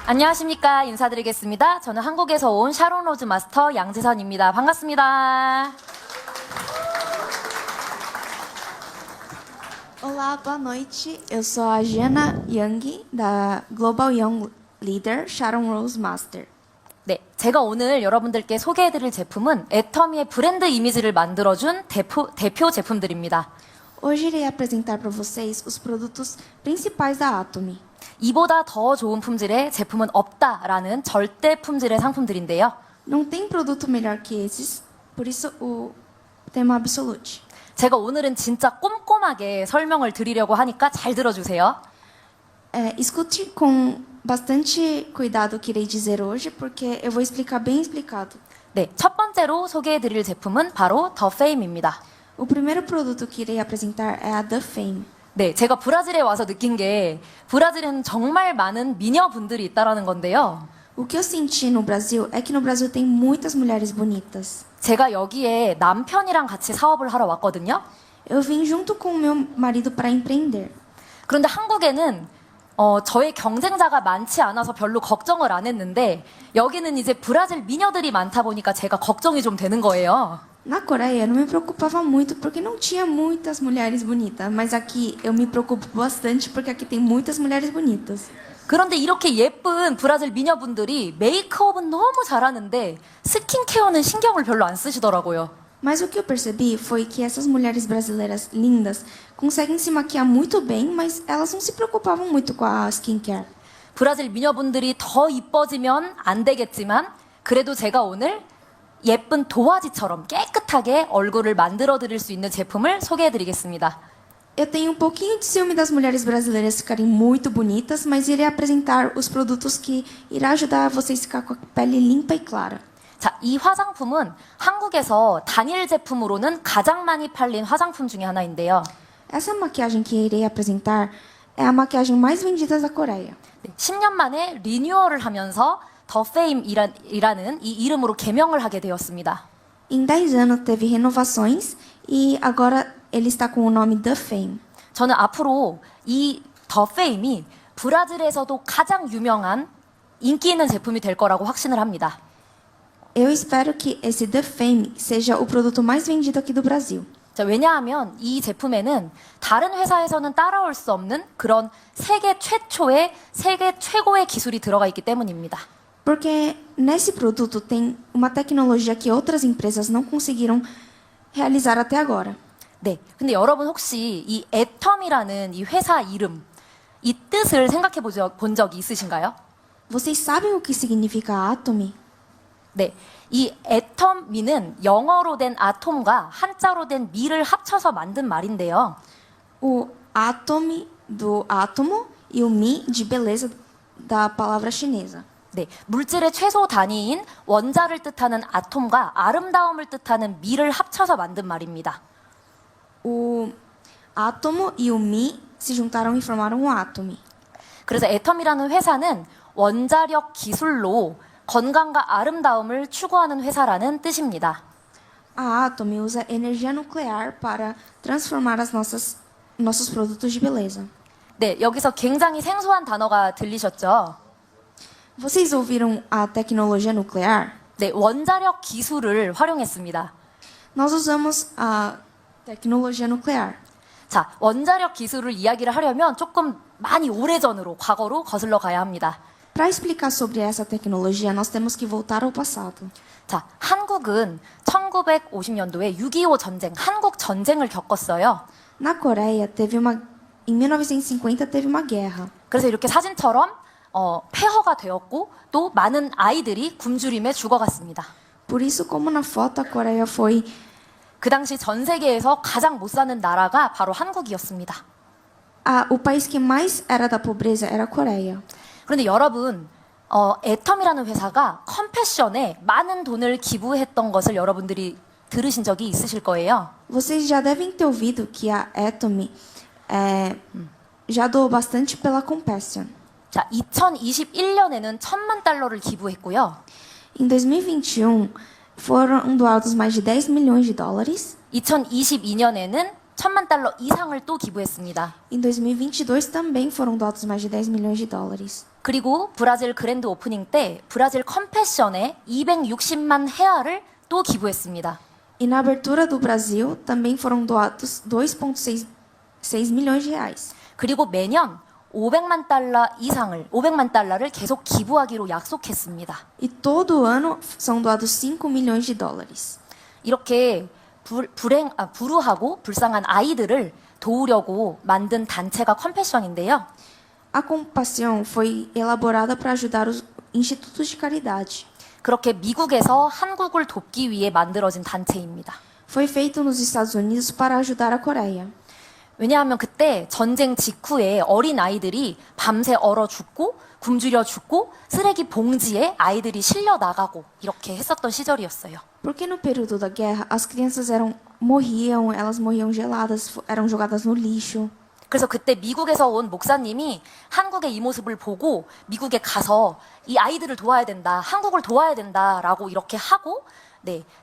안녕하십니까. 인사드리겠습니다. 저는 한국에서 온 샤론 로즈 마스터 양지선입니다. 반갑습니다. Olá, boa noite. Eu sou a Jana Young, da Global Young Leader Sharon Rose Master. 네, 제가 오늘 여러분들께 소개해드릴 제품은 애터미의 브랜드 이미지를 만들어준 대표 제품들입니다. Hoje irei apresentar para vocês os produtos principais da Atomy. 이보다 더 좋은 품질의 제품은 없다라는 절대 품질의 상품들인데요. Não tem produto melhor que esses, por isso o tema absolute. 제가 오늘은 진짜 꼼꼼하게 설명을 드리려고 하니까 잘 들어주세요. Escute com bastante cuidado o que irei dizer hoje, porque eu vou explicar bem explicado. 네, 첫 번째로 소개해드릴 제품은 바로 더 페임입니다. O primeiro produto que irei apresentar é a The Fame. 네, 제가 브라질에 와서 느낀 게 브라질에는 정말 많은 미녀분들이 있다라는 건데요. O que eu senti no Brasil é que no Brasil tem muitas mulheres bonitas. 제가 여기에 남편이랑 같이 사업을 하러 왔거든요. Eu vim junto com o meu marido para empreender. 그런데 한국에는 저의 경쟁자가 많지 않아서 별로 걱정을 안 했는데 여기는 이제 브라질 미녀들이 많다 보니까 제가 걱정이 좀 되는 거예요. Na Coreia, não me preocupava muito porque não tinha muitas mulheres bonitas, mas aqui eu me preocupo bastante porque aqui tem muitas mulheres bonitas. 그런데 이렇게 예쁜 브라질 미녀분들이 메이크업은 너무 잘하는데 스킨케어는 신경을 별로 안 쓰시더라고요. Mas o que eu percebi foi que essas mulheres brasileiras lindas conseguem se maquiar muito bem, mas elas não se preocupavam muito com a skincare. 브라질 미녀분들이 더 이뻐지면 안 되겠지만 그래도 제가 오늘 예쁜 도화지처럼 깨끗하게 얼굴을 만들어 드릴 수 있는 제품을 소개해 드리겠습니다. Eu tenho um pouquinho de ciúme das mulheres brasileiras ficarem muito bonitas, mas irei apresentar os produtos que irá ajudar vocês a ficar com a pele limpa e clara. 자, 이 화장품은 한국에서 단일 제품으로는 가장 많이 팔린 화장품 중에 하나인데요. Essa maquiagem que irei apresentar é a maquiagem mais vendida da Coreia. 네, 10년 만에 리뉴얼을 하면서 더 페임이라는 이 이름으로 개명을 하게 되었습니다. Em 10 anos teve renovações e agora ele está com o nome The Fame. 저는 앞으로 이 더 페임이 브라질에서도 가장 유명한 인기 있는 제품이 될 거라고 확신을 합니다. Eu espero que esse The Fame seja o produto mais vendido aqui do Brasil. 자, 왜냐하면 이 제품에는 다른 회사에서는 따라올 수 없는 그런 세계 최초의 세계 최고의 기술이 들어가 있기 때문입니다. Porque nesse produto tem uma tecnologia que outras empresas não conseguiram realizar até agora. 네, 근데 여러분 혹시 이 애텀이라는 이 회사 이름, 이 뜻을 생각해 본 적이 있으신가요? Vocês sabem o que significa Atomy? 네, 이 애텀미는 영어로 된 아톰과 한자로 된 미를 합쳐서 만든 말인데요. O Atomy do átomo e o Mi de beleza da palavra chinesa. 네, 물질의 최소 단위인 원자를 뜻하는 아톰과 아름다움을 뜻하는 미를 합쳐서 만든 말입니다. O átomo e o Mi se juntaram e formaram o Atomy. 그래서 애텀이라는 회사는 원자력 기술로 건강과 아름다움을 추구하는 회사라는 뜻입니다. A Atomy usa energia nuclear para transformar nossos produtos de beleza. 네, 여기서 굉장히 생소한 단어가 들리셨죠? Vocês ouviram a tecnologia nuclear? 네, 원자력 기술을 활용했습니다. Nós usamos a tecnologia nuclear. 자, 원자력 기술을 이야기를 하려면 조금 많이 오래전으로, 과거로 거슬러 가야 합니다. Para explicar sobre essa tecnologia, nós temos que voltar ao passado. 자, 한국은 1950년도에 6.25 전쟁, 한국 전쟁을 겪었어요. Na Coreia, em 1950 teve uma guerra. 그래서 이렇게 사진처럼 폐허가 되었고 또 많은 아이들이 굶주림에 죽어갔습니다. Por isso, como na foto, a Coreia foi 그 당시 전 세계에서 가장 못 사는 나라가 바로 한국이었습니다. o país que mais era da pobreza era a Coreia. 그런데 여러분, 애텀이라는 회사가 컴패션에 많은 돈을 기부했던 것을 여러분들이 들으신 적이 있으실 거예요. Vocês já devem ter ouvido que a Atomy já doou bastante pela Compassion. 자, 2021년에는 1,000만 달러를 기부했고요. Em 2021, foram doados mais de 10 milhões de dólares. 2022년에는 1,000만 달러 이상을 또 기부했습니다. Em 2022 também foram doados mais de 10 milhões de dólares. 그리고 브라질 그랜드 오프닝 때 브라질 컴패션에 260만 헤아를 또 기부했습니다. E na abertura do Brasil também foram doados 2,6 milhões de reais. 그리고 매년 500만 달러를 계속 기부하기로 약속했습니다. E todo ano são doados 5 milhões de dólares. 이렇게 불우하고 불쌍한 아이들을 도우려고 만든 단체가 컴패션인데요. A Compaixão foi elaborada para ajudar os institutos de caridade. 그렇게 미국에서 한국을 돕기 위해 만들어진 단체입니다. Foi feito nos Estados Unidos para ajudar a Coreia. 왜냐하면 그때 전쟁 직후에 어린 아이들이 밤새 얼어 죽고 굶주려 죽고 쓰레기 봉지에 아이들이 실려 나가고 이렇게 했었던 시절이었어요. Porque no período da guerra as crianças elas morriam geladas, eram jogadas no lixo. 그래서 그때 미국에서 온 목사님이 한국의 이 모습을 보고 미국에 가서 이 아이들을 도와야 된다, 한국을 도와야 된다라고 이렇게 하고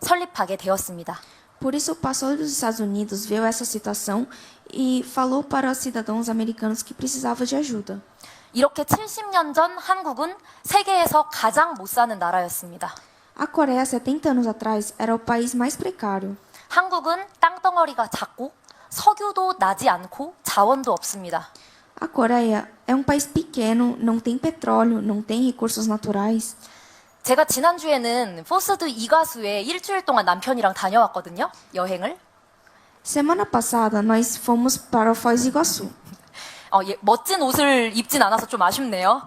설립하게 되었습니다. Por isso o pastor dos Estados Unidos viu essa situação e falou para os cidadãos americanos que precisavam de ajuda. 이렇게 70년 전 한국은 세계에서 가장 못 사는 나라였습니다. A Coreia, 70 anos atrás, era o país mais precário. 한국은 땅덩어리가 작고 석유도 나지 않고 자원도 없습니다. A Coreia é um país pequeno, não tem petróleo, não tem recursos naturais. 제가 지난주에는 포스드 이가수에 일주일 동안 남편이랑 다녀왔거든요. 여행을. Semana passada, nós fomos para o Foz do Iguaçu. 멋진 옷을 입진 않아서 좀 아쉽네요.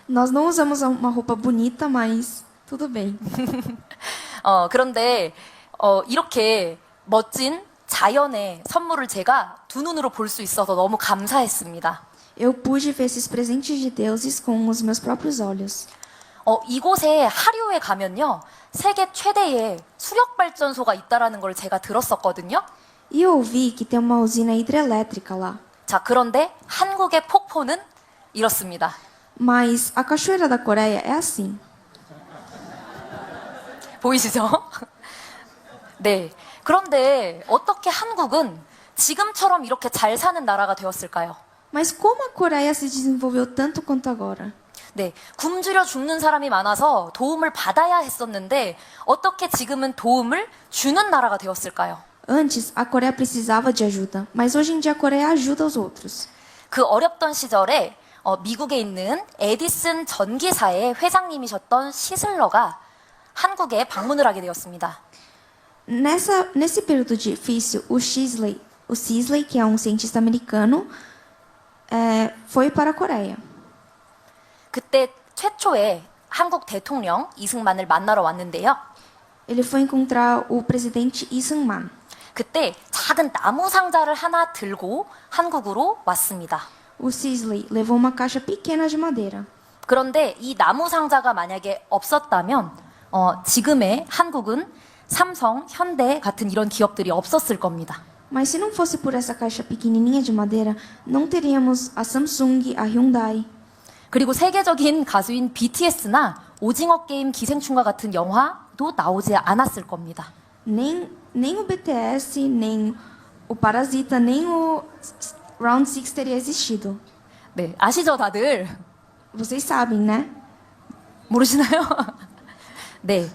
Nós não usamos uma roupa bonita, mas tudo bem. 그런데 이렇게 멋진 자연의 선물을 제가 두 눈으로 볼 수 있어서 너무 감사했습니다. Eu pude ver esses presentes de deuses com os meus próprios olhos. 이곳에 하류에 가면요. 세계 최대의 수력발전소가 있다라는 걸 제가 들었었거든요. E eu ouvi que tem uma usina hidrelétrica lá. 자, 그런데 한국의 폭포는 이렇습니다. Mas a cachoeira da Coreia é assim. 보이시죠? 네. 그런데 어떻게 한국은 지금처럼 이렇게 잘 사는 나라가 되었을까요? Mas como a Coreia se desenvolveu tanto quanto agora? 네. 굶주려 죽는 사람이 많아서 도움을 받아야 했었는데 어떻게 지금은 도움을 주는 나라가 되었을까요? Antes, a Coreia precisava de ajuda, mas hoje em dia a Coreia ajuda os outros. 그 어렵던 시절에 미국에 있는 에디슨 전기사의 회장님이셨던 시슬러가 한국에 방문을 하게 되었습니다. Nesse período difícil, o Sisley, que é um cientista americano, foi para a Coreia. 그때 최초의 한국 대통령 이승만을 만나러 왔는데요. Ele foi encontrar o presidente Lee Sung-man. 그때 작은 나무 상자를 하나 들고 한국으로 왔습니다. O Sisley levou uma caixa pequena de madeira. 그런데 이 나무 상자가 만약에 없었다면 지금의 한국은 삼성, 현대 같은 이런 기업들이 없었을 겁니다. Mas se não fosse por essa caixa pequenininha de madeira, não teríamos a Samsung, a Hyundai. 그리고 세계적인 가수인 BTS나 오징어 게임 기생충과 같은 영화도 나오지 않았을 겁니다. Nem o BTS, nem o Parasita, nem o Round 6 teria existido. 네, 아시죠 다들? Vocês sabem, né? 모르시나요? 네,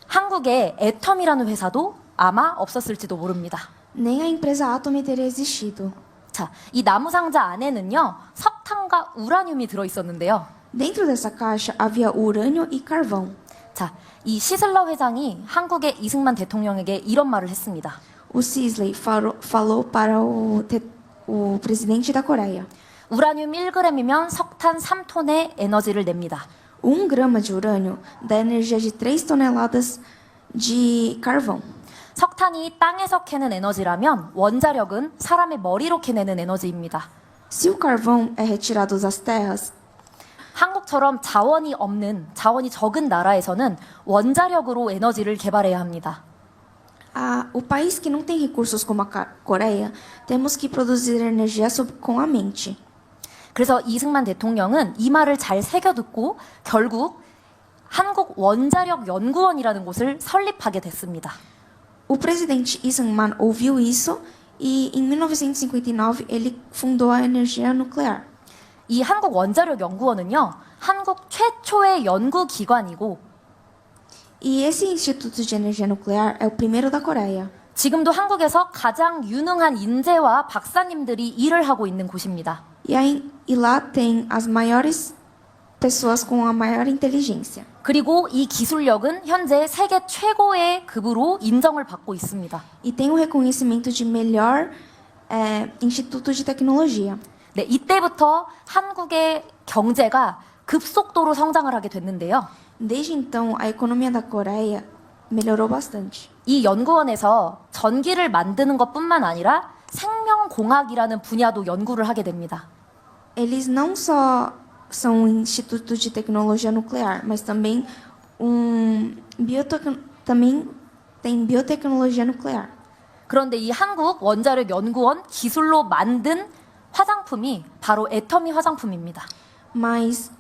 한국의 애텀이라는 회사도 아마 없었을지도 모릅니다. Nem a empresa Atom teria existido. 자, 이 나무 상자 안에는요, 석탄과 우라늄이 들어있었는데요. Dentro dessa caixa havia urânio e carvão. 자, 이 시슬러 회장이 한국의 이승만 대통령에게 이런 말을 했습니다. O Sisley falou para o presidente da Coreia. 우라늄 1g이면 석탄 3톤의 에너지를 냅니다. 1 grama de urânio dá energia de 3 toneladas de carvão. 석탄이 땅에서 캐는 에너지라면 원자력은 사람의 머리로 캐내는 에너지입니다. Se o carvão é retirado das terras, 한국처럼 자원이 적은 나라에서는 원자력으로 에너지를 개발해야 합니다. o país que não tem recursos como a Coreia, temos que produzir energia com a mente. 그래서 이승만 대통령은 이 말을 잘 새겨듣고 결국 한국 원자력 연구원이라는 곳을 설립하게 됐습니다. O presidente Lee Sung-man ouviu isso e, em 1959, ele fundou a energia nuclear. 이 한국원자력연구원은요, 한국 최초의 연구기관이고 E esse Instituto de Energia Nuclear é o primeiro da Coreia. 지금도 한국에서 가장 유능한 인재와 박사님들이 일을 하고 있는 곳입니다. E lá tem as maiores pessoas com a maior inteligência. 그리고 이 기술력은 현재 세계 최고의 급으로 인정을 받고 있습니다. E tem o reconhecimento de melhor instituto de tecnologia. 네, 이때부터 한국의 경제가 급속도로 성장을 하게 됐는데요. Desde então, a economia da Coreia melhorou bastante. 이 연구원에서 전기를 만드는 것뿐만 아니라 생명공학이라는 분야도 연구를 하게 됩니다. Eles não só são um instituto de tecnologia nuclear, mas também também tem biotecnologia nuclear. 그런데 이 한국원자력연구원 기술로 만든 화장품이 바로 애터미 화장품입니다. Mas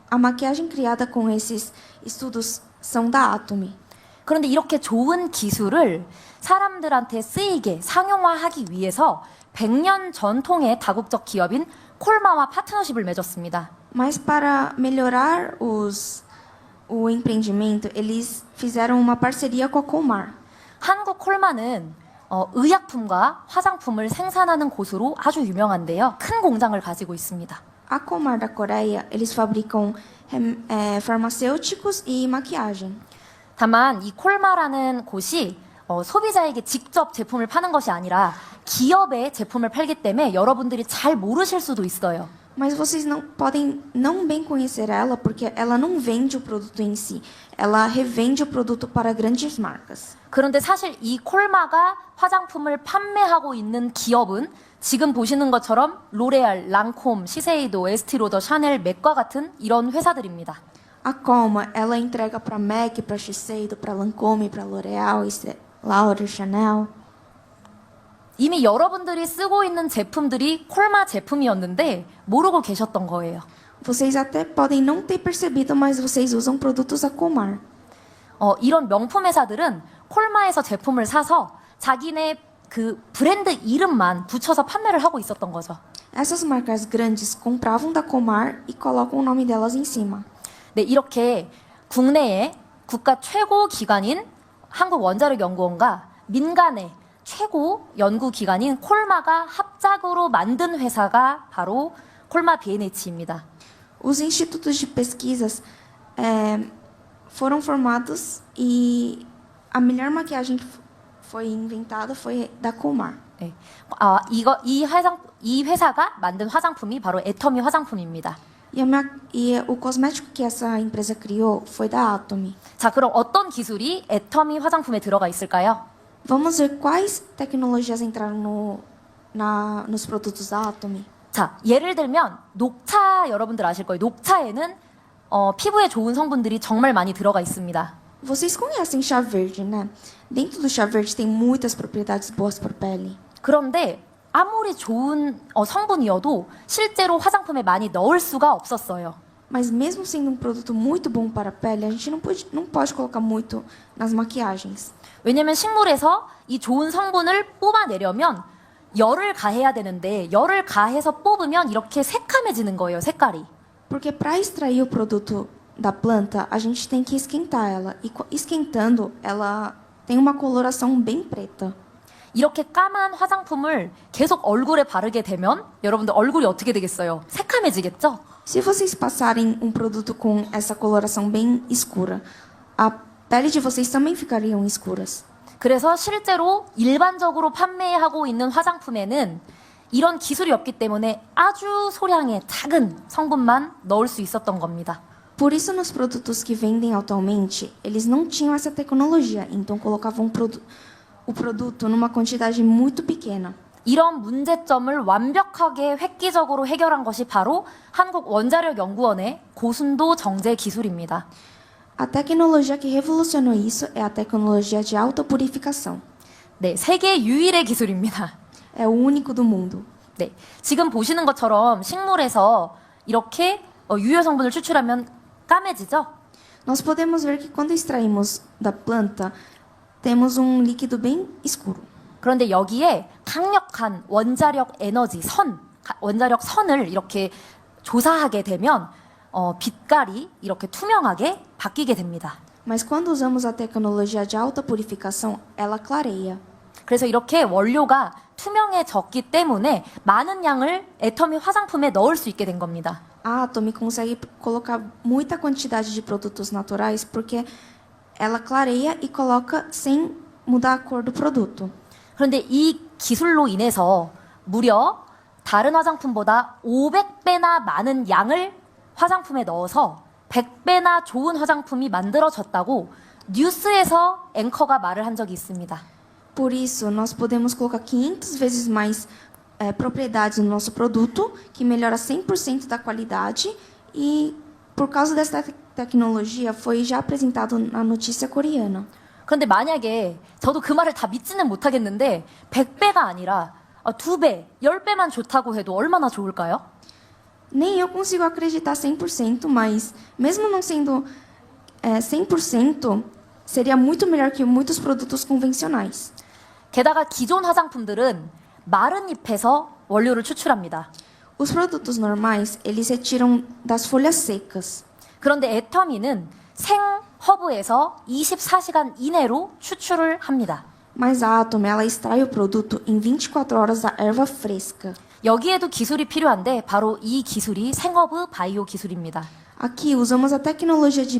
a maquiagem criada com esses estudos são da Atomy. 그런데 이렇게 좋은 기술을 사람들한테 쓰이게 상용화하기 위해서 100년 전통의 다국적 기업인 콜마와 파트너십을 맺었습니다. Mas para melhorar o empreendimento, eles fizeram uma parceria com a Colmar. 한국 콜마는 의약품과 화장품을 생산하는 곳으로 아주 유명한데요. 큰 공장을 가지고 있습니다. A Colmar da Coreia, eles fabricam farmacêuticos e maquiagem. 다만 이 콜마라는 곳이 소비자에게 직접 제품을 파는 것이 아니라 기업의 제품을 팔기 때문에 여러분들이 잘 모르실 수도 있어요. Mas vocês não podem não bem conhecer ela porque ela não vende o produto em si. Ela revende o produto para grandes marcas. 그런데 사실 이 콜마가 화장품을 판매하고 있는 기업은 지금 보시는 것처럼 로레알, 랑콤, 시세이도, 에스티로더, 샤넬, 맥과 같은 이런 회사들입니다. A Colmar, ela entrega para MAC, para Shiseido, para Lancôme, para L'Oréal, Laura, Chanel. 이미 여러분들이 쓰고 있는 제품들이 콜마 제품이었는데 모르고 계셨던 거예요. Vocês até podem não ter percebido, mas vocês usam produtos da Colmar. 이런 명품 회사들은 콜마에서 제품을 사서 자기네 그 브랜드 이름만 붙여서 판매를 하고 있었던 거죠. Essas marcas grandes compravam da Colmar e colocam o nome delas em cima. 네, 이렇게 국내의 국가 최고 기관인 한국원자력연구원과 민간의 최고 연구기관인 콜마가 합작으로 만든 회사가 바로 콜마 B&H입니다. Os institutos de pesquisas foram formados e a melhor maquiagem que foi inventada foi da Colmar. 네. 이 회사가 만든 화장품이 바로 애터미 화장품입니다. E o cosmético que essa empresa criou foi da Atomy. 자, 그럼 어떤 기술이 애터미 화장품에 들어가 있을까요? Vamos ver quais tecnologias entraram nos produtos da Atomy. 자, 예를 들면 녹차 여러분들 아실 거예요. 녹차에는 피부에 좋은 성분들이 정말 많이 들어가 있습니다. Vocês conhecem chá verde, né? Dentro do chá verde tem muitas propriedades boas para a pele. 그런데 아무리 좋은 성분이어도 실제로 화장품에 많이 넣을 수가 없었어요. Mas mesmo sendo um produto muito bom para a pele, a gente não pode colocar muito nas maquiagens. 왜냐면 식물에서 이 좋은 성분을 뽑아내려면 열을 가해야 되는데 열을 가해서 뽑으면 이렇게 새카매지는 거예요, 색깔이. Porque para extrair o produto da planta, a gente tem que esquentar ela. E esquentando, ela tem uma coloração bem preta. 이렇게 까만 화장품을 계속 얼굴에 바르게 되면 여러분들 얼굴이 어떻게 되겠어요? 새카매지겠죠? Se vocês passarem um produto com essa coloração bem escura, a pele de vocês também ficariam escuras. 그래서 실제로 일반적으로 판매하고 있는 화장품에는 이런 기술이 없기 때문에 아주 소량의 작은 성분만 넣을 수 있었던 겁니다. Por isso, nos produtos que vendem atualmente, eles não tinham essa tecnologia, então colocavam o produto numa quantidade muito pequena. 이런 문제점을 완벽하게 획기적으로 해결한 것이 바로 한국원자력연구원의 고순도 정제 기술입니다. A tecnologia que revolucionou isso é a tecnologia de autopurificação. 네, 세계 유일의 기술입니다. É o único do mundo. 네, 지금 보시는 것처럼 식물에서 이렇게 유효 성분을 추출하면 까매지죠? Nós podemos ver que quando extraímos da planta, temos um líquido bem escuro. 그런데 여기에 강력한 원자력 에너지, 원자력 선을 이렇게 조사하게 되면 빛깔이 이렇게 투명하게 바뀌게 됩니다. Mas quando usamos a tecnologia de alta purificação, ela clareia. 그래서 이렇게 원료가 투명해졌기 때문에 많은 양을 애터미 화장품에 넣을 수 있게 된 겁니다. A Atomy consegue colocar muita quantidade de produtos naturais porque ela clareia e coloca sem mudar a cor do produto. 그런데 이 기술로 인해서 무려 다른 화장품보다 500배나 많은 양을 화장품에 넣어서 100배나 좋은 화장품이 만들어졌다고 뉴스에서 앵커가 말을 한 적이 있습니다. Por isso, nós podemos colocar 500 vezes mais propriedades no nosso produto, que melhora 100% da qualidade, e por causa dessa tecnologia foi já apresentado na notícia coreana. 그런데 만약에 저도 그 말을 다 믿지는 못하겠는데 100배가 아니라 2배, 10배만 좋다고 해도 얼마나 좋을까요? Nem eu consigo acreditar 100%, mas mesmo não sendo 100%, seria muito melhor que muitos produtos convencionais. 게다가 기존 화장품들은 마른 잎에서 원료를 추출합니다. Os produtos normais, eles retiram das folhas secas. 그런데 애터미는 생허브에서 24시간 이내로 추출을 합니다. Mas a Atom, ela extrai o produto em 24 horas da erva fresca. 여기에도 기술이 필요한데 바로 이 기술이 생허브 바이오 기술입니다. Aqui usamos a tecnologia de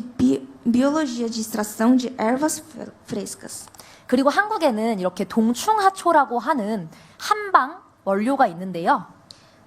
biologia de extração de ervas frescas. 그리고 한국에는 이렇게 동충하초라고 하는 한방 원료가 있는데요.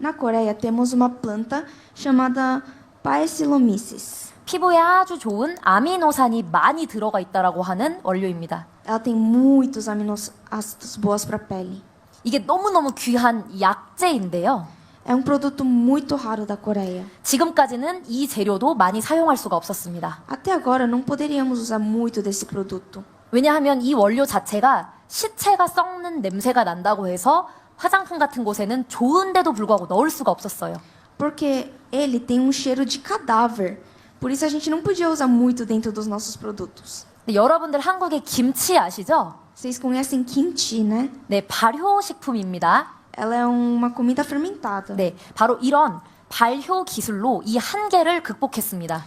Na Coreia temos uma planta chamada Paecilomyces. 피부에 아주 좋은 아미노산이 많이 들어가 있다라고 하는 원료입니다. Ela tem muitos aminoácidos boas para a pele. 이게 너무너무 귀한 약재인데요. É um produto muito raro da Coreia. 지금까지는 이 재료도 많이 사용할 수가 없었습니다. Até agora não poderíamos usar muito desse produto. 왜냐하면 이 원료 자체가 시체가 썩는 냄새가 난다고 해서 화장품 같은 곳에는 좋은데도 불구하고 넣을 수가 없었어요. Porque ele tem um cheiro de cadáver. Por isso a gente não podia usar muito dentro dos nossos produtos. 근데 여러분들 한국의 김치 아시죠? Vocês conhecem kimchi, né? 네, 발효식품입니다. Ela é uma comida fermentada. 네, 바로 이런 발효 기술로 이 한계를 극복했습니다.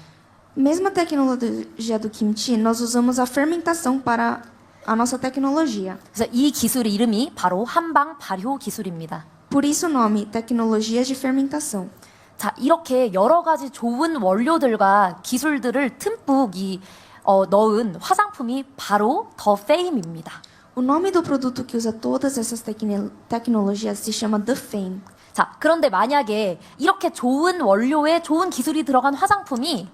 Mesma tecnologia do kimchi, nós usamos a fermentação para a nossa tecnologia. 그래서 이 기술의 이름이 바로 한방 발효 기술입니다. Por isso o nome, tecnologia de fermentação. 자, 이렇게 여러 가지 좋은 원료들과 기술들을 듬뿍 넣은 화장품이 바로 더 페임입니다. O nome do produto que usa todas essas tecnologias se chama The Fame. 자, 그런데 만약에 이렇게 좋은 원료에 좋은 기술이 들어간 화장품이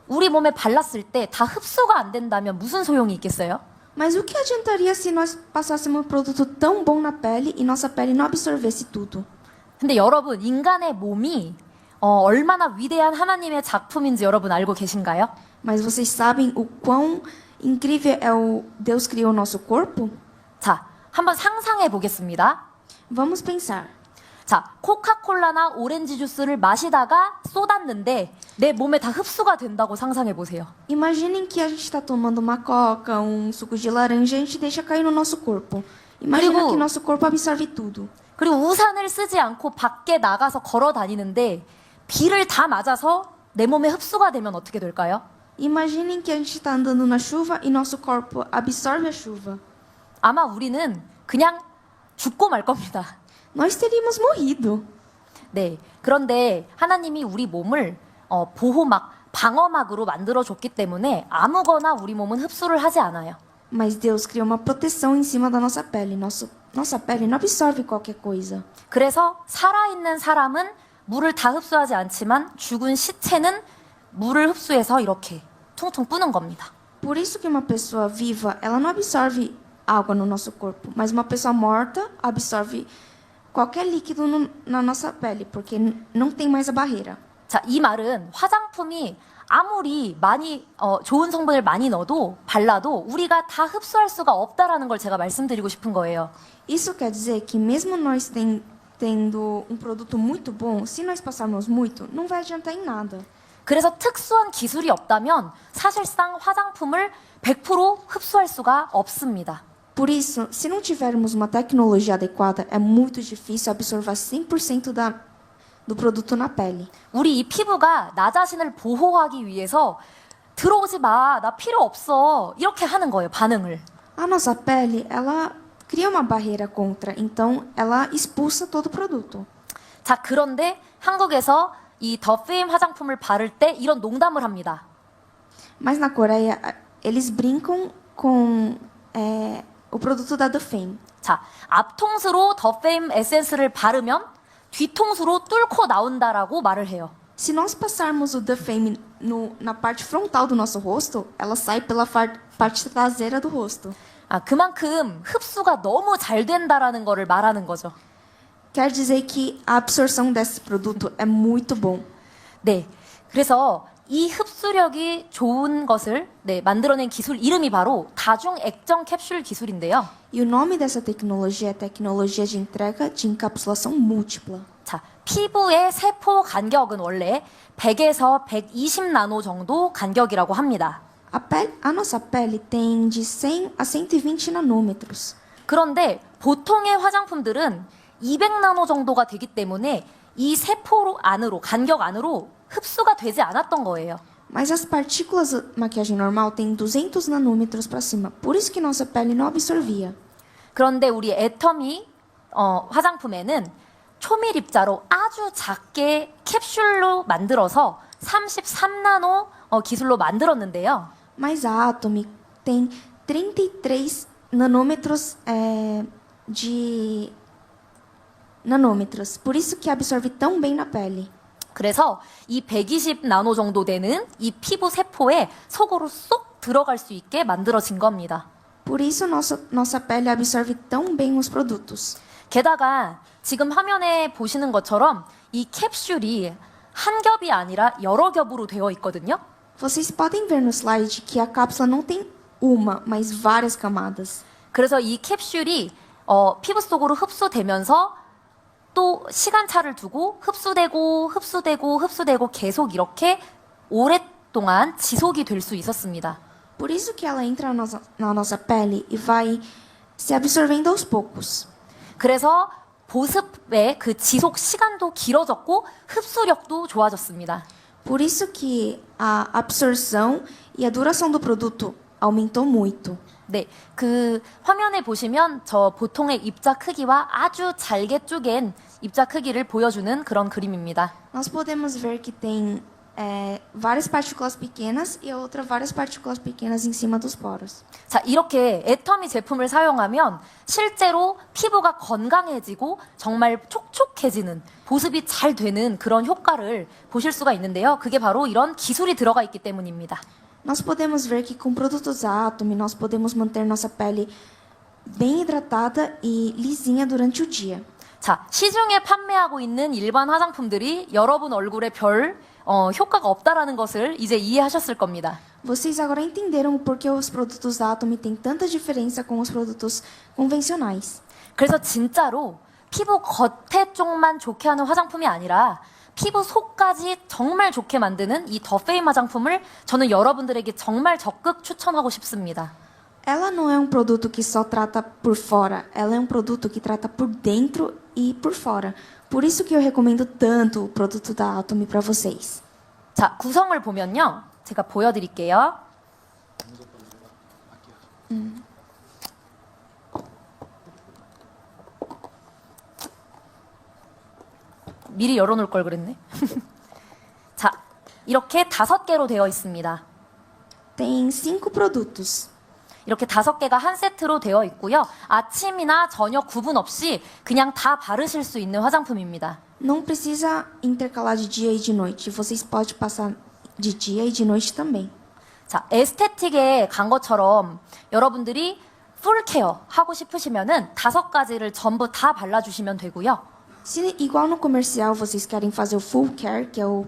우리 몸에 발랐을 때 다 흡수가 안 된다면 무슨 소용이 있겠어요? Mas o que adiantaria se nós passássemos um produto tão bom na pele e nossa pele não absorvesse tudo? 근데 여러분, 인간의 몸이 얼마나 위대한 하나님의 작품인지 여러분 알고 계신가요? Mas vocês sabem o quão incrível é o Deus criou o nosso corpo? 자, 한번 상상해 보겠습니다. Vamos pensar. 자, 코카콜라나 오렌지 주스를 마시다가 쏟았는데 내 몸에 다 흡수가 된다고 상상해 보세요. Imaginem que a gente está tomando uma coca, um suco de laranja e a gente deixa cair no nosso corpo. Imagina 그리고- que nosso corpo absorve tudo. 그리고 우산을 쓰지 않고 밖에 나가서 걸어 다니는데 비를 다 맞아서 내 몸에 흡수가 되면 어떻게 될까요? Imaginem que a gente está andando na chuva e nosso corpo absorve a chuva. 아마 우리는 그냥 죽고 말 겁니다. Nós teríamos morrido. 네. 그런데 하나님이 우리 몸을 보호막, 방어막으로 만들어줬기 때문에 아무거나 우리 몸은 흡수를 하지 않아요. Mas Deus criou uma proteção em cima da nossa pele. Nossa pele não absorve qualquer coisa. 그래서 살아있는 사람은 물을 다 흡수하지 않지만 죽은 시체는 물을 흡수해서 이렇게 퉁퉁 뿌는 겁니다. Por isso que uma pessoa viva, ela não absorve água no nosso corpo, mas uma pessoa morta absorve qualquer líquido na nossa pele, porque não tem mais a barreira. 자, 이 말은 화장품이 아무리 많이 좋은 성분을 많이 넣어도 발라도 우리가 다 흡수할 수가 없다라는 걸 제가 말씀드리고 싶은 거예요. Isso quer dizer que mesmo nós tendo um produto muito bom, se nós passarmos muito, não vai adiantar em nada. 그래서 특수한 기술이 없다면 사실상 화장품을 100% 흡수할 수가 없습니다. Por isso, se não tivermos uma tecnologia adequada, é muito difícil absorver 100% do produto na pele. 우리 이 피부가 나 자신을 보호하기 위해서 들어오지 마, 나 필요 없어. 이렇게 하는 거예요, 반응을. A nossa pele, ela cria uma barreira contra, então ela expulsa todo o produto. 자, 그런데 한국에서 이 더 페임 화장품을 바를 때 이런 농담을 합니다. Mas na Coreia, eles brincam com o produto da Dufame. 자, 앞통수로 더 페임 에센스를 바르면 뒤통수로 뚫고 나온다라고 말을 해요. Se nós passarmos o Dufame na parte frontal do nosso rosto, ela sai pela parte traseira do rosto. 아, 그만큼 흡수가 너무 잘 된다라는 거를 말하는 거죠. Quer dizer que a absorção desse produto é muito bom. 네. 그래서 이 흡수력이 좋은 것을 만들어낸 기술 이름이 바로 다중 액정 캡슐 기술인데요. E o nome dessa tecnologia é tecnologia de entrega de encapsulação múltipla. 자, 피부의 세포 간격은 원래 100에서 120 나노 정도 간격이라고 합니다. A nossa pele tem de 100 a 120 nanômetros. 그런데 보통의 화장품들은 200 나노 정도가 되기 때문에 이 세포 안으로, 간격 안으로 흡수가 되지 않았던 거예요. Mas as partículas da maquiagem normal têm 200 nanômetros para cima. Por isso que nossa pele não absorvia. 그런데 우리 애터미 화장품에는 초밀입자로 아주 작게 캡슐로 만들어서 33나노 기술로 만들었는데요. Mas a Atomy tem 33 nanômetros de nanômetros. Por isso que absorve tão bem na pele. 그래서 이 120 나노 정도 되는 이 피부 세포에 속으로 쏙 들어갈 수 있게 만들어진 겁니다. Por isso nossa pele absorve tão bem os produtos. 게다가 지금 화면에 보시는 것처럼 이 캡슐이 한 겹이 아니라 여러 겹으로 되어 있거든요. Vocês podem ver no slide que a cápsula não tem uma, mas várias camadas. 그래서 이 캡슐이 피부 속으로 흡수되면서 또 시간차를 두고 흡수되고 계속 이렇게 오랫동안 지속이 될 수 있었습니다. Por isso que ela entra na nossa pele e vai se absorvendo aos poucos. 그래서 보습의 그 지속 시간도 길어졌고 흡수력도 좋아졌습니다. Por isso que a absorção e a duração do produto aumentou muito. 네, 그 화면에 보시면 저 보통의 입자 크기와 아주 잘게 쪼갠 입자 크기를 보여주는 그런 그림입니다. Nós podemos ver que tem várias partículas pequenas e outra várias partículas pequenas em cima dos poros. 자, 이렇게 애터미 제품을 사용하면 실제로 피부가 건강해지고 정말 촉촉해지는, 보습이 잘 되는 그런 효과를 보실 수가 있는데요. 그게 바로 이런 기술이 들어가 있기 때문입니다. Nós podemos ver que com produtos da Atomy nós podemos manter nossa pele bem hidratada e lisinha durante o dia. 자, 시중에 판매하고 있는 일반 화장품들이 여러분 얼굴에 별 효과가 없다라는 것을 이제 이해하셨을 겁니다. Vocês agora entenderam por que os produtos da Atomy têm tanta diferença com os produtos convencionais. 그래서 진짜로 피부 겉에 쪽만 좋게 하는 화장품이 아니라 피부 속까지 정말 좋게 만드는 이 더 페임 화장품을 저는 여러분들에게 정말 적극 추천하고 싶습니다. Ela não é um produto que só trata por fora, ela é um produto que trata por dentro e por fora. Por isso que eu recomendo tanto o produto da Atomy para vocês. 자, 구성을 보면요. 제가 보여드릴게요. 미리 열어놓을 걸 그랬네. 자, 이렇게 5개로 되어 있습니다. Tem 5 produtos. 이렇게 5개가 한 세트로 되어 있고요. 아침이나 저녁 구분 없이 그냥 다 바르실 수 있는 화장품입니다. Não precisa intercalar de dia e de noite. Vocês podem passar de dia e de noite também. 자, 에스테틱에 간 것처럼 여러분들이 풀케어 하고 싶으시면은 5가지를 전부 다 발라주시면 되고요. Se igual no comercial vocês querem fazer o full care, que é o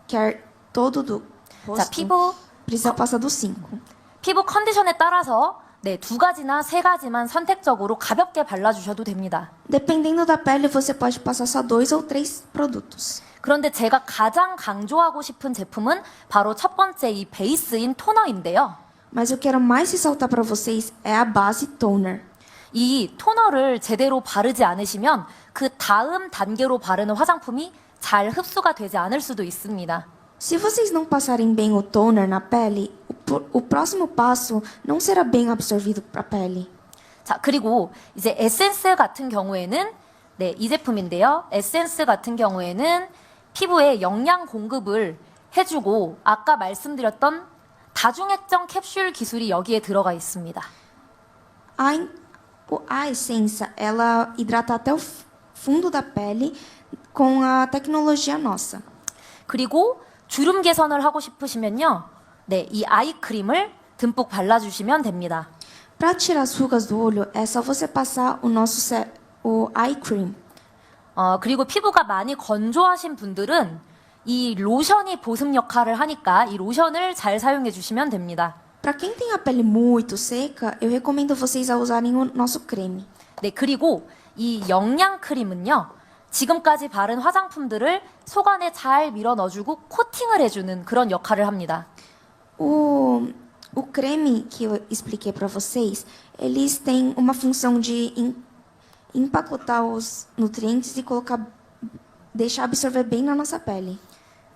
care todo do 자, rosto, 피부 precisa passar dos 5. 피부 컨디션에 따라서 2가지나 3가지만 선택적으로 가볍게 발라주셔도 됩니다. Dependendo da pele, você pode passar só 2 ou 3 produtos. 그런데 제가 가장 강조하고 싶은 제품은 바로 첫 번째 이 베이스인 토너인데요. Mas eu quero mais ressaltar para vocês é a base toner. 이 토너를 제대로 바르지 않으시면 그 다음 단계로 바르는 화장품이 잘 흡수가 되지 않을 수도 있습니다. Se vocês não passarem bem o toner na pele, o próximo passo não será bem absorvido para a pele. 자, 그리고 이제 에센스 같은 경우에는 네, 이 제품인데요. 에센스 같은 경우에는 피부에 영양 공급을 해주고 아까 말씀드렸던 다중액정 캡슐 기술이 여기에 들어가 있습니다. A essência, ela hidrata até o fundo da pele com a tecnologia nossa. 그리고 주름 개선을 하고 싶으시면요. 네, 이 아이크림을 듬뿍 발라주시면 됩니다. Para tirar as rugas do olho, é só você passar o eye cream. 그리고 피부가 많이 건조하신 분들은 이 로션이 보습 역할을 하니까 이 로션을 잘 사용해 주시면 됩니다. Para quem tem a pele muito seca, eu recomendo vocês a usarem o nosso creme. 네, 그리고 이 영양 크림은요. 지금까지 바른 화장품들을 속안에 잘 밀어 넣어주고 코팅을 해주는 그런 역할을 합니다. O creme que eu expliquei para vocês, eles têm uma função de empacotar os nutrientes e deixar absorver bem na nossa pele.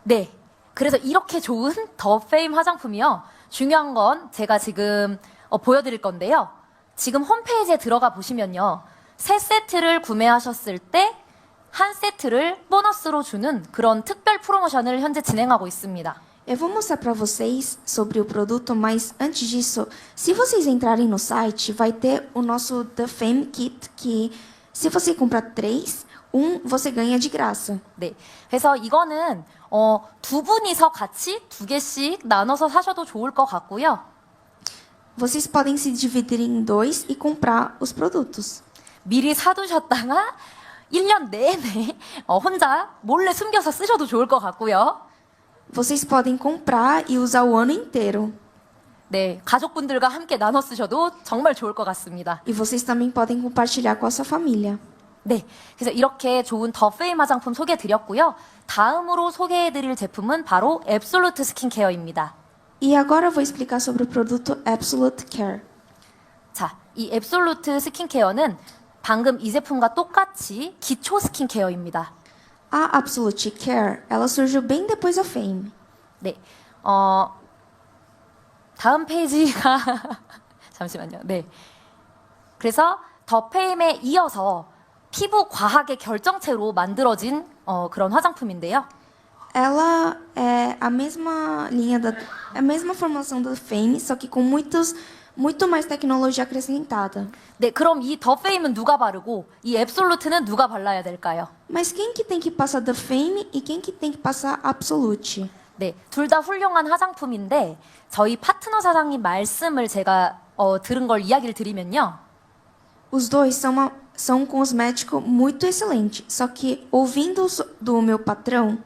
네, 그래서 이렇게 좋은 더 페임 화장품이요. 중요한 건 제가 지금 보여드릴 건데요. 지금 홈페이지에 들어가 보시면요. 세 세트를 구매하셨을 때 한 세트를 보너스로 주는 그런 특별 프로모션을 현재 진행하고 있습니다. Eu vou mostrar para vocês sobre o produto, mas antes disso, se vocês entrarem no site, vai ter o nosso The Fame Kit, que se você comprar 3, você ganha de graça. 네, 그래서 이거는 두 분이서 같이 2개씩 나눠서 사셔도 좋을 것 같고요. Vocês podem se dividir em 2 e comprar os produtos. 미리 사두셨다가 1년 내내 혼자 몰래 숨겨서 쓰셔도 좋을 것 같고요. Vocês podem comprar e usar o ano inteiro. 네, 가족분들과 함께 나눠 쓰셔도 정말 좋을 것 같습니다. E vocês também podem compartilhar com a sua família. 네, 그래서 이렇게 좋은 더 페임 화장품 소개해드렸고요. 다음으로 소개해드릴 제품은 바로 앱솔루트 스킨케어입니다. E agora eu vou explicar sobre o produto Absolute Care. 자, 이 앱솔루트 스킨케어는 방금 이 제품과 똑같이 기초 스킨케어입니다. A Absolute Care, ela surgiu bem depois da Fame. 네, 다음 페이지가 잠시만요. 네, 그래서 더 페임에 이어서 피부 과학의 결정체로 만들어진 그런 화장품인데요. Ela é a mesma a mesma formação da Fame, só que com muito mais tecnologia acrescentada. 네, 그럼 이 더 페임은 누가 바르고 이 앱솔루트는 누가 발라야 될까요? Mas quem que tem que passar da Fame e quem que tem que passar Absolute? 네, 둘 다 훌륭한 화장품인데 저희 파트너 사장님 말씀을 제가 들은 걸 이야기를 드리면요. Os dois são um cosmético muito excelente, só que ouvindo do meu patrão,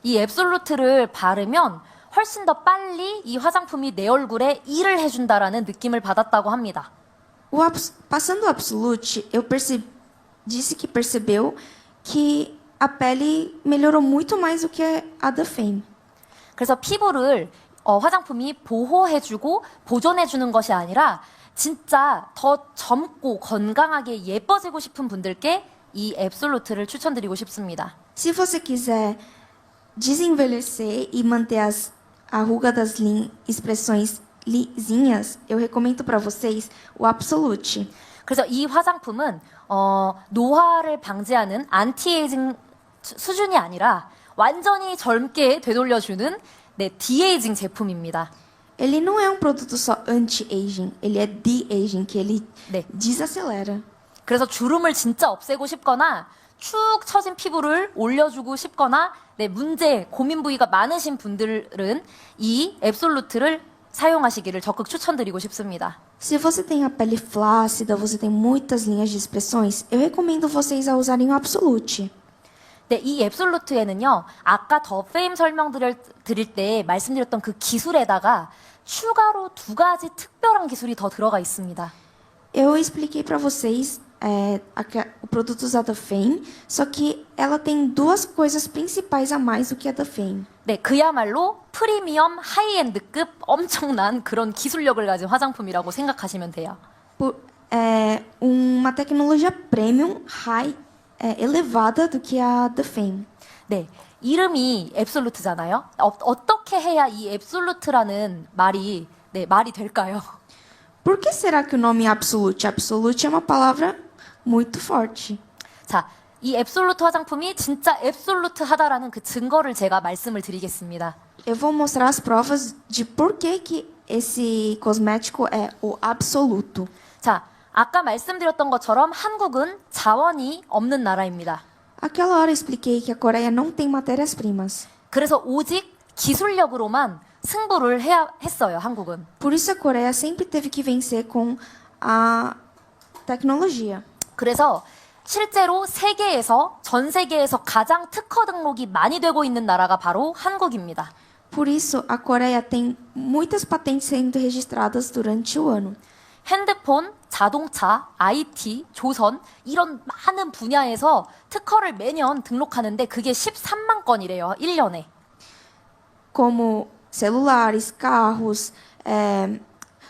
이 앱솔루트를 바르면 훨씬 더 빨리 이 화장품이 내 얼굴에 일을 해준다라는 느낌을 받았다고 합니다. passando o Absolute, disse que percebeu que a pele melhorou muito mais do que a da Fame. 그래서 피부를 화장품이 보호해주고 보존해주는 것이 아니라 진짜 더 젊고 건강하게 예뻐지고 싶은 분들께 이 앱솔루트를 추천드리고 싶습니다. Se você quiser desenvelhecer e manter a ruga das expressões lisinhas, eu recomendo para vocês o Absolute. 그래서 이 화장품은 노화를 방지하는 안티에이징 수준이 아니라 완전히 젊게 되돌려주는 네, 디에이징 제품입니다. Ele não é um produto só anti-aging, ele é de-aging, que ele 네. desacelera. 그래서 주름을 진짜 없애고 싶거나 축 처진 피부를 올려주고 싶거나 네, 고민 부위가 많으신 분들은 이 앱솔루트를 사용하시기를 적극 추천드리고 싶습니다. Se você tem a pele flácida, você tem muitas linhas de expressões, eu recomendo vocês a usarem o Absolute. 네, 이 앱솔루트에는요, 아까 더 페임 드릴 때 말씀드렸던 그 기술에다가 추가로 2가지 특별한 기술이 더 들어가 있습니다. Eu expliquei para vocês o produto usado da Fame, só que ela tem 2 coisas principais a mais do que a da Fame. 네, 그야말로 프리미엄 하이엔드급 엄청난 그런 기술력을 가진 화장품이라고 생각하시면 돼요. Uma tecnologia premium, elevada do que a da Fame. 네, 이름이 앱솔루트잖아요. 어떻게 해야 이 앱솔루트라는 말이 말이 될까요? Por que será que o nome absolute? Absolute é uma palavra muito forte. 자, 이 앱솔루트 화장품이 진짜 앱솔루트하다라는 그 증거를 제가 말씀을 드리겠습니다. Eu vou mostrar as provas de por que esse cosmético é o absoluto. 자, 아까 말씀드렸던 것처럼 한국은 자원이 없는 나라입니다. Aquela hora eu expliquei que a Coreia não tem matérias-primas. 그래서 오직 기술력으로만 승부를 해야 했어요, 한국은. Por isso a Coreia sempre teve que vencer com a tecnologia. 그래서 실제로 전 세계에서 가장 특허 등록이 많이 되고 있는 나라가 바로 한국입니다. Por isso a Coreia tem muitas patentes sendo registradas durante o ano. 핸드폰, 자동차, IT, 조선 이런 많은 분야에서 특허를 매년 등록하는데 그게 13만 건이래요. 1년에. Como celulares, carros,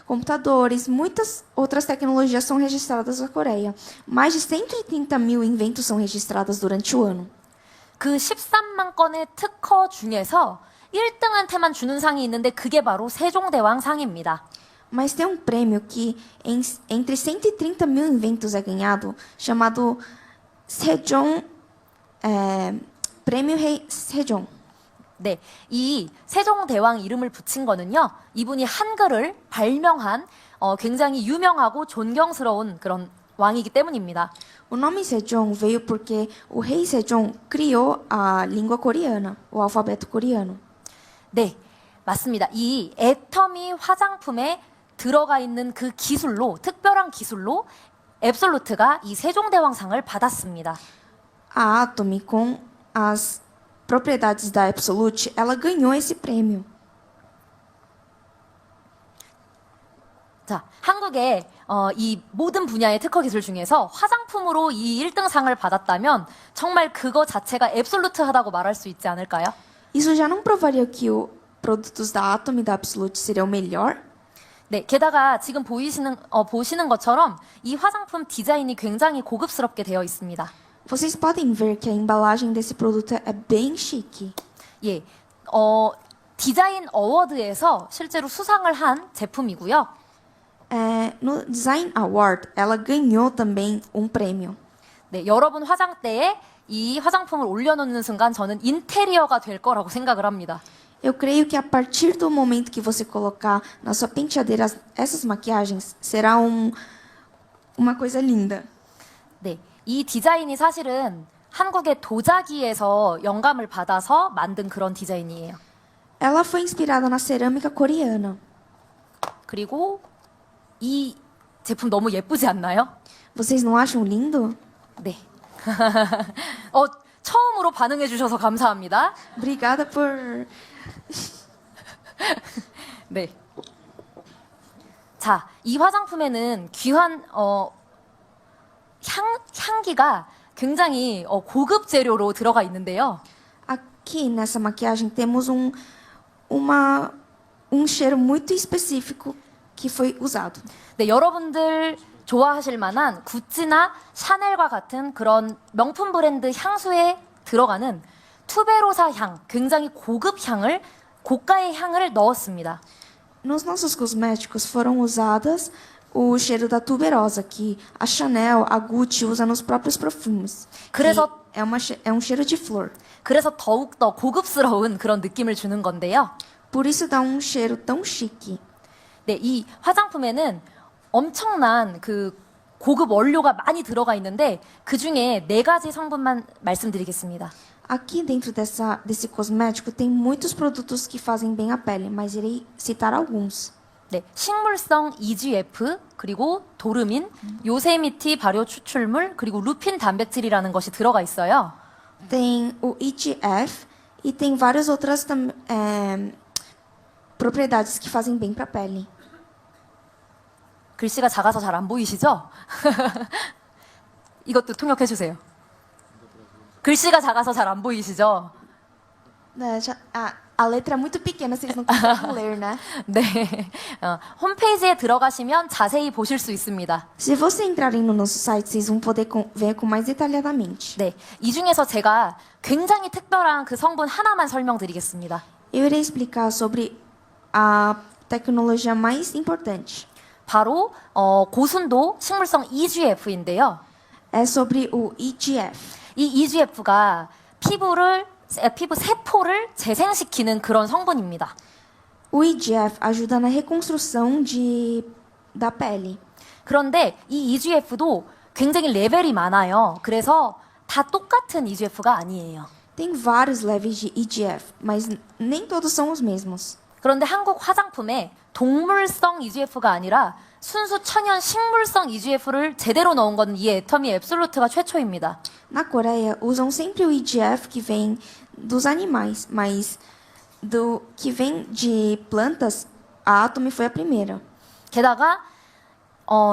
computadores, muitas outras tecnologias são registradas na Coreia. Mais de 130 mil inventos são registrados durante o ano. 그 13만 건의 특허 중에서 1등한테만 주는 상이 있는데 그게 바로 세종대왕 상입니다. Mas tem um prêmio que entre 130 mil inventos é ganhado, chamado Sejong, Prêmio Rei Sejong. 네, 이 세종대왕 이름을 붙인 거는요, 이분이 한글을 발명한 굉장히 유명하고 존경스러운 그런 왕이기 때문입니다. O nome Sejong veio porque o rei Sejong criou a língua coreana, o alfabeto coreano. 네, 맞습니다. 이 애터미 화장품에 들어가 있는 그 기술로, 특별한 기술로 앱솔루트가 이 세종대왕상을 받았습니다. A Atomy, com as propriedades da Absolute, ela ganhou esse prêmio. 자, 한국의 이 모든 분야의 특허 기술 중에서 화장품으로 이 1등상을 받았다면 정말 그거 자체가 앱솔루트하다고 말할 수 있지 않을까요? Isso já não provaria que os produtos da Atomy e da Absolute seriam melhor? 네, 게다가 지금 보시는 것처럼 이 화장품 디자인이 굉장히 고급스럽게 되어 있습니다. Vocês podem ver que a embalagem desse produto é bem chique. 예, 디자인 어워드에서 실제로 수상을 한 제품이고요. No Design Award, ela ganhou também um prêmio. 네, 여러분 화장대에 이 화장품을 올려놓는 순간 저는 인테리어가 될 거라고 생각을 합니다. Eu creio que a partir do momento que você colocar na sua penteadeira essas maquiagens, será uma coisa linda. 네, 이 디자인이 사실은 한국의 도자기에서 영감을 받아서 만든 그런 디자인이에요. Ela foi inspirada na cerâmica coreana. 그리고 이 제품 너무 예쁘지 않나요? Vocês não acham lindo? 네. 처음으로 반응해 주셔서 감사합니다. Obrigada por... 네. 자, 이 화장품에는 귀한 향기가 굉장히 고급 재료로 들어가 있는데요. Aqui nessa maquiagem temos um cheiro muito específico que foi usado. 네, 여러분들 좋아하실 만한 구찌나 샤넬과 같은 그런 명품 브랜드 향수에 들어가는 투베로사 향, 굉장히 고가의 향을 넣었습니다. Nos nossos cosméticos foram usadas o cheiro da tuberosa, que a Chanel, a Gucci usa nos próprios perfumes. 그래서 É um cheiro de flor. 그래서 더욱더 고급스러운 그런 느낌을 주는 건데요. Por isso dá um cheiro tão chique. 네, 이 화장품에는 엄청난 그 고급 원료가 많이 들어가 있는데 그 중에 4가지 성분만 말씀드리겠습니다. Aqui dentro desse cosmético tem muitos produtos que fazem bem à pele, mas irei citar alguns. 네, 식물성 EGF, 그리고 도르민, 요세미티 발효 추출물, 그리고 루핀 단백질이라는 것이 들어가 있어요. Tem o EGF e tem várias outras propriedades que fazem bem para a pele. 글씨가 작아서 잘 안 보이시죠? 이것도 통역해 주세요. 글씨가 작아서 잘 안 보이시죠? 네, A letra é muito pequena, vocês não conseguem ler, né? 네. 홈페이지에 들어가시면 자세히 보실 수 있습니다. Se você entrarem no nosso site, vocês vão poder ver com mais detalhadamente. 네. 이 중에서 제가 굉장히 특별한 그 성분 하나만 설명드리겠습니다. Eu irei explicar sobre a tecnologia mais importante. 바로 고순도 식물성 EGF인데요. É sobre o EGF. 이 EGF가 피부 세포를 재생시키는 그런 성분입니다. O EGF ajuda na reconstrução da pele. 그런데 이 EGF도 굉장히 레벨이 많아요. 그래서 다 똑같은 EGF가 아니에요. Tem vários levels de EGF, mas nem todos são os mesmos. 그런데 한국 화장품에 동물성 EGF가 아니라 순수 천연 식물성 EGF를 제대로 넣은 건 이 애터미 앱솔루트가 최초입니다. Na Coreia, usam sempre o EGF que vem dos animais, mas do que vem de plantas, a Atomy foi a primeira. 게다가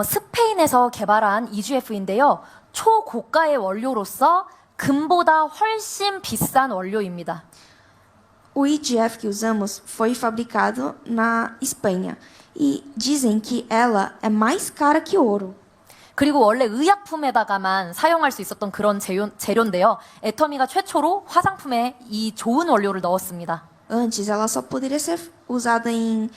스페인에서 개발한 EGF인데요. 초고가의 원료로서 금보다 훨씬 비싼 원료입니다. O EGF que usamos foi fabricado na Espanha e dizem que ela é mais cara que ouro. 그리고 원래 의약품에다가만 사용할 수 있었던 그런 재료인데요. 애터미가 최초로 화장품에 이 좋은 원료를 넣었습니다. Antes, ela só poderia ser usada em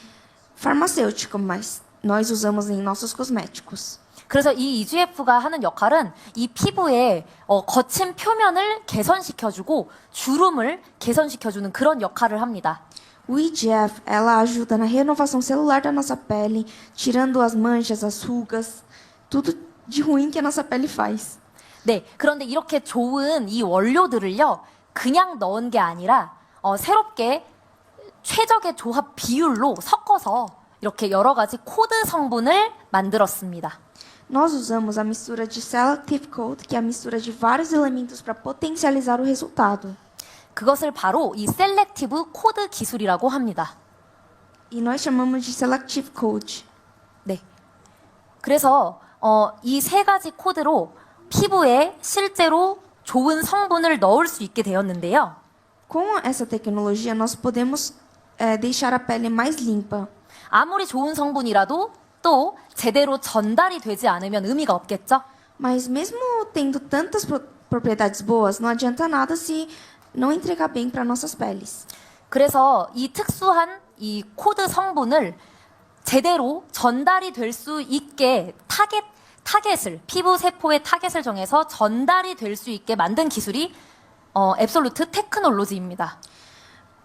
farmacêutico, mas nós usamos em nossos cosméticos. 그래서 이 EGF가 하는 역할은 이 피부의 거친 표면을 개선시켜주고 주름을 개선시켜주는 그런 역할을 합니다. O EGF, ela ajuda na renovação celular da nossa pele, tirando as manchas, as rugas, tudo de ruim que a nossa pele faz. 네, 그런데 이렇게 좋은 이 원료들을요, 그냥 넣은 게 아니라 새롭게 최적의 조합 비율로 섞어서 이렇게 여러 가지 코드 성분을 만들었습니다. Nós usamos a mistura de Selective Coat, que é a mistura de vários elementos para potencializar o resultado. 그것을 바로 이 셀렉티브 코드 기술이라고 합니다. E nós chamamos de Selective Coat. 네. 그래서 이 세 가지 코드로 피부에 실제로 좋은 성분을 넣을 수 있게 되었는데요. Com essa tecnologia, nós podemos deixar a pele mais limpa. 아무리 좋은 성분이라도 또 제대로 전달이 되지 않으면 의미가 없겠죠? Mas mesmo tendo tantas propriedades boas, não adianta nada se não entregar bem para nossas peles. 그래서 이 특수한 이 코드 성분을 제대로 전달이 될 수 있게 타겟을 피부 세포의 타겟을 정해서 전달이 될 수 있게 만든 기술이 앱솔루트 테크놀로지입니다.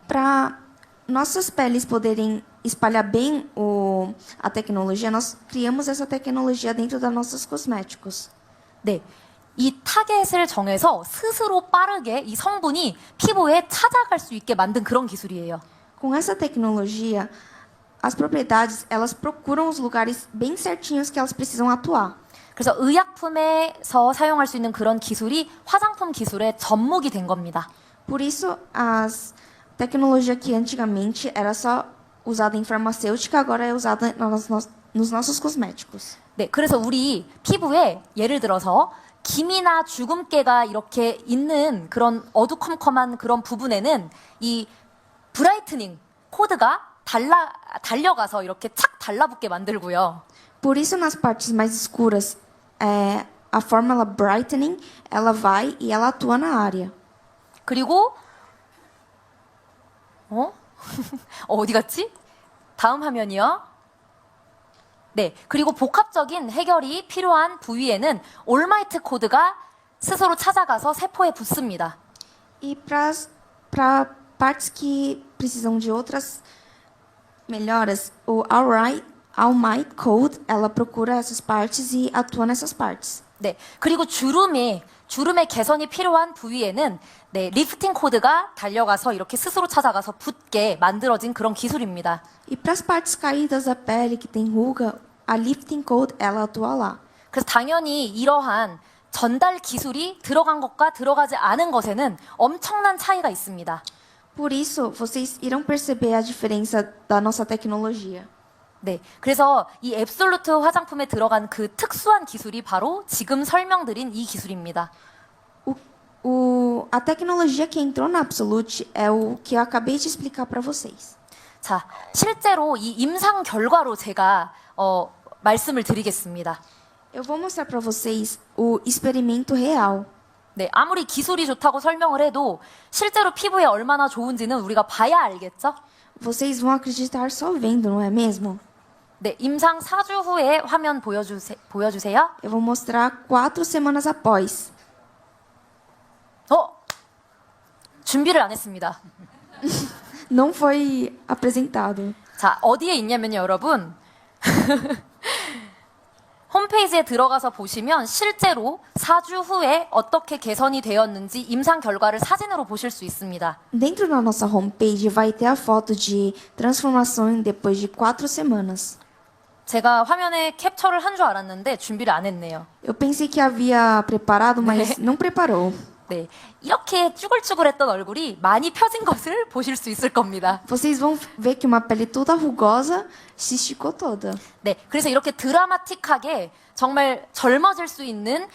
Para nossas peles poderem espalhar bem a tecnologia, nós criamos essa tecnologia dentro dos nossos cosméticos. 네. 이 타겟을 정해서 스스로 빠르게 이 성분이 피부에 찾아갈 수 있게 만든 그런 기술이에요. Com essa tecnologia, as propriedades, elas procuram os lugares bem certinhos que elas precisam atuar. 그래서 의약품에서 사용할 수 있는 그런 기술이 화장품 기술의 접목이 된 겁니다. Por isso, a tecnologia que antigamente era só usada em farmacêutica, agora é usada nos nossos cosméticos. 네, 그래서 우리 피부에 예를 들어서 기미나 주근깨가 이렇게 있는 그런 어두컴컴한 그런 부분에는 이 브라이트닝 코드가 달려가서 이렇게 착 달라붙게 만들고요. Por isso, nas partes mais escuras, a fórmula brightening, ela vai e ela atua na área. 그리고 어디 갔지? 다음 화면이요. 네, 그리고 복합적인 해결이 필요한 부위에는 올마이트 코드가 스스로 찾아가서 세포에 붙습니다. E para partes que precisam de outras melhoras, o All Might Code, ela procura essas partes e atua nessas partes. 네, 그리고 주름의 개선이 필요한 부위에는 네, 리프팅 코드가 달려가서 이렇게 스스로 찾아가서 붙게 만들어진 그런 기술입니다. E para as partes caídas da pele que tem ruga, a Lifting Code, ela atua lá. 그래서 당연히 이러한 전달 기술이 들어간 것과 들어가지 않은 것에는 엄청난 차이가 있습니다. Por isso, vocês irão perceber a diferença da nossa tecnologia. 네, 그래서 이 앱솔루트 화장품에 들어간 그 특수한 기술이 바로 지금 설명드린 이 기술입니다. A tecnologia que entrou na Absolute é o que eu acabei de explicar para vocês. 자, 실제로 이 임상 결과로 제가 말씀을 드리겠습니다. Eu vou mostrar para vocês o experimento real. 네, 아무리 기술이 좋다고 설명을 해도 실제로 피부에 얼마나 좋은지는 우리가 봐야 알겠죠? Vocês vão acreditar só vendo, não é mesmo? 네, 임상 4주 후에 화면 보여주세요. Eu vou mostrar 4 semanas após. 준비를 안 했습니다. Não foi apresentado. 자, 어디에 있냐면요, 여러분. 홈페이지에 들어가서 보시면 실제로 4주 후에 어떻게 개선이 되었는지 임상 결과를 사진으로 보실 수 있습니다. Dentro da nossa homepage vai ter a foto de transformação depois de 4 semanas. 제가 화면에 캡처를 한 줄 알았는데 준비를 안 했네요. Eu pensei que havia preparado, mas não preparou. 네, 이렇게 쭈글쭈글했던 얼굴이 많이 펴진 것을 보실 수 있을 겁니다. Vocês vão ver que uma pele toda rugosa se esticou toda. 네, 그래서 이렇게 드라마틱하게 정말 젊어질 수 있는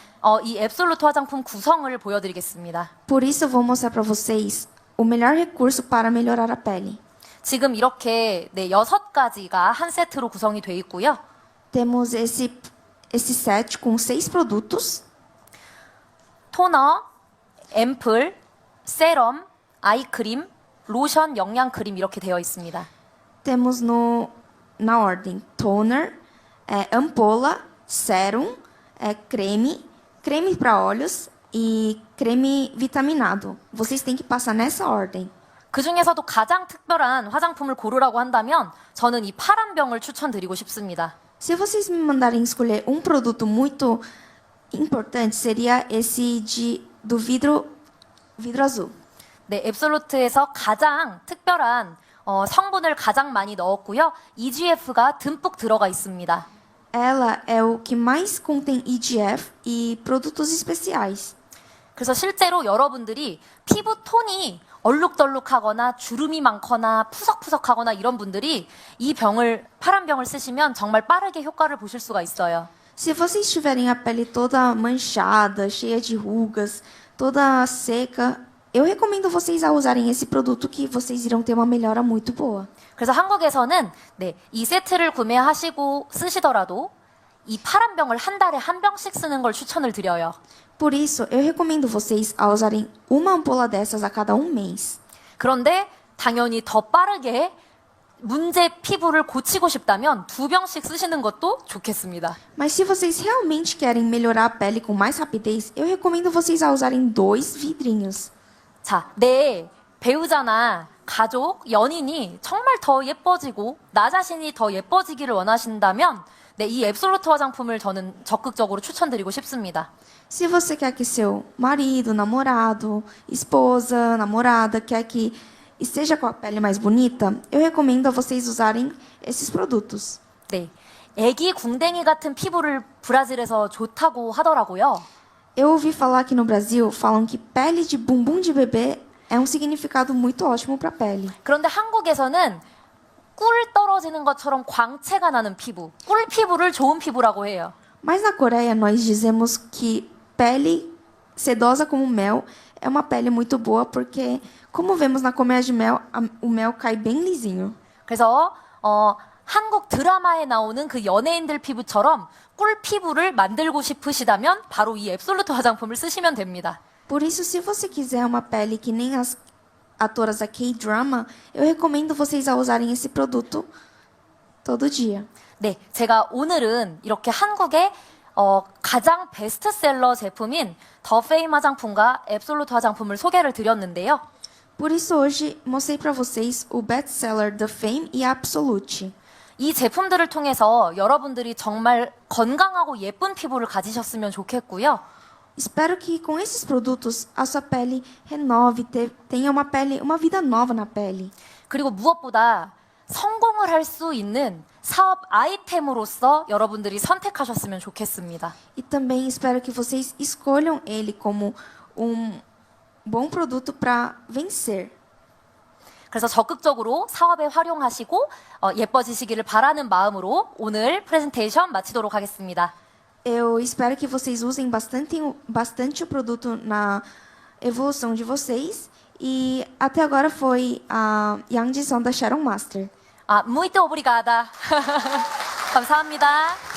이 앱솔루트 화장품 구성을 보여드리겠습니다. Por isso eu vou mostrar para vocês o melhor recurso para melhorar a pele. 지금 이렇게 6가지가 한 세트로 구성이 돼 있고요. Temos esse set com 6 produtos. 토너, 앰플, 세럼, 아이크림, 로션, 영양크림 이렇게 되어 있습니다. Temos na ordem toner, ampola, sérum, creme para olhos e creme vitaminado. Vocês têm que passar nessa ordem. 그 중에서도 가장 특별한 화장품을 고르라고 한다면 저는 이 파란 병을 추천드리고 싶습니다. Se vocês me mandarem escolher um produto muito importante, seria esse do vidro azul. 네, 앱솔루트에서 가장 특별한 성분을 가장 많이 넣었고요. EGF가 듬뿍 들어가 있습니다. Ela é o que mais contém EGF e produtos especiais. 그래서 실제로 여러분들이 피부 톤이 얼룩덜룩하거나 주름이 많거나 푸석푸석하거나 이런 분들이 이 파란 병을 쓰시면 정말 빠르게 효과를 보실 수가 있어요. Se vocês tiverem a pele toda manchada, cheia de rugas, toda seca, eu recomendo vocês a usarem esse produto que vocês irão ter uma melhora muito boa. 그래서 한국에서는 이 세트를 구매하시고 쓰시더라도 이 파란 병을 한 달에 한 병씩 쓰는 걸 추천을 드려요. Por isso, eu recomendo vocês a usarem uma ampola dessas a cada mês. 그런데 당연히 더 빠르게 문제 피부를 고치고 싶다면 2병씩 쓰시는 것도 좋겠습니다. Mas se vocês realmente querem melhorar a pele com mais rapidez, eu recomendo vocês a usarem 2 vidrinhos. 자, 내 배우자나 가족, 연인이 정말 더 예뻐지고 나 자신이 더 예뻐지기를 원하신다면 이 앱솔루트 화장품을 저는 적극적으로 추천드리고 싶습니다. Se você quer que seu marido, namorado, esposa, namorada quer que esteja com a pele mais bonita, eu recomendo a vocês usarem esses produtos. 네, 애기 궁뎅이 같은 피부를 브라질에서 좋다고 하더라고요. Eu ouvi falar que no Brasil falam que pele de bumbum de bebê é um significado muito ótimo para a pele. 그런데 한국에서는 꿀 떨어지는 것처럼 광채가 나는 피부, 꿀 피부를 좋은 피부라고 해요. Mas na Coreia nós dizemos que pele sedosa como mel é uma pele muito boa porque, como vemos na colmeia de mel, o mel cai bem lisinho. 그래서 한국 드라마에 나오는 그 연예인들 피부처럼 꿀 피부를 만들고 싶으시다면 바로 이 앱솔루트 화장품을 쓰시면 됩니다. Por isso, se você quiser uma pele que nem as atoras da K-drama, eu recomendo vocês a usarem esse produto todo dia. 네, 제가 오늘은 이렇게 한국의 가장 베스트셀러 제품인 더 페임 화장품과 앱솔루트 화장품을 소개를 드렸는데요. Por isso, hoje mostrei para vocês o best-seller The Fame e a Absolute. 이 제품들을 통해서 여러분들이 정말 건강하고 예쁜 피부를 가지셨으면 좋겠고요. Espero que com esses produtos a sua pele renove, tenha uma vida nova na pele. 그리고 무엇보다 성공을 할 수 있는 사업 아이템으로서 여러분들이 선택하셨으면 좋겠습니다. E também espero que vocês escolham ele como bom produto para vencer. 그래서 적극적으로 사업에 활용하시고 예뻐지시기를 바라는 마음으로 오늘 프레젠테이션 마치도록 ha겠습니다. Eu espero que vocês usem bastante o produto evolução de vocês. E até agora foi a Yang Jisung da Sharon Master. 아, muito obrigada. 감사합니다.